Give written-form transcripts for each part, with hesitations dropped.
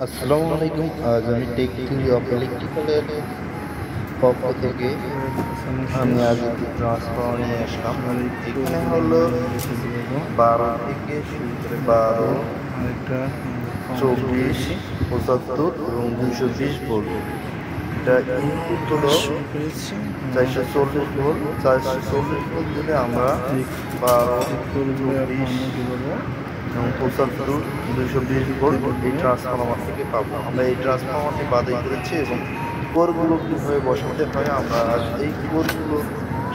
আসসালামু আলাইকুম। আজ আমি টেক থিওরি অফ ইলেকট্রিক্যালের পক্ষ থেকে আমি আজ একটি ট্রান্সফর্মার নিয়ে আসলাম। এখানে হলো 12 থেকে শুরু করে 12, 24, 75 এবং 220 ভোল্ট। এটা ইনপুট হলো 440 ভোল্ট। 440 ভোল্ট দিলে আমরা 12, 24 এবং 75, 220 ভোল্ট এই ট্রান্সফরমার থেকে পাবো। আমরা এই ট্রান্সফরমারটি বাছাই করেছি এবং কোরগুলো কীভাবে বসাতে হয় আমরা এই কোরগুলো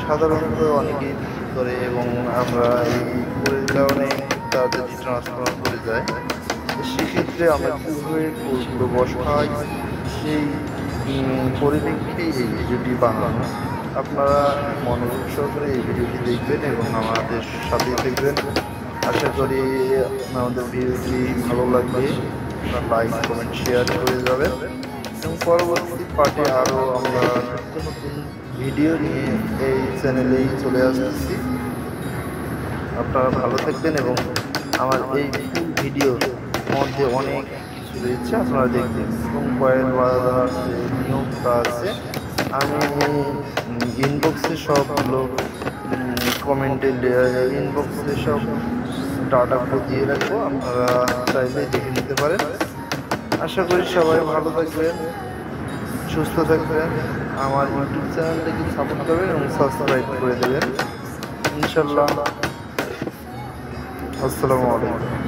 সাধারণত অনেকেই বিক্রি করে এবং আমরা এই কোরের কারণে তাড়াতাড়ি ট্রান্সফরমার করে যায়। সেক্ষেত্রে আমরা কীভাবে কোরগুলো বসাই সেই পরিপ্রেক্ষিতেই এই ভিডিওটি বানানো। আপনারা মনোযোগ সহকারে এই ভিডিওটি দেখবেন এবং আমাদের সাথে দেখবেন। আশা করি আমাদের ভিডিওটি ভালো লাগবে। লাইক, কমেন্ট, শেয়ার করে যাবেন এবং পরবর্তী পার্টে আরও আমরা নতুন নতুন ভিডিও নিয়ে এই চ্যানেলেই চলে আসতেছি। আপনারা ভালো থাকবেন এবং আমার এই ভিডিওর মধ্যে অনেক কিছু রয়েছে আপনারা দেখবেন এবং কয়েল বাজার যে নিয়মটা আছে আমি ইনবক্সে সবগুলো কমেন্টে ইনবক্সে সব ডাটাগুলো দিয়ে রাখবো, আপনারা চাইলে দেখে নিতে পারেন। আশা করি সবাই ভালো থাকবেন, সুস্থ থাকবেন। আমার ইউটিউব চ্যানেলটাকে সাপোর্ট করবেন এবং সাবস্ক্রাইব করে দেবেন ইনশাল্লাহ। আসসালামু আলাইকুম।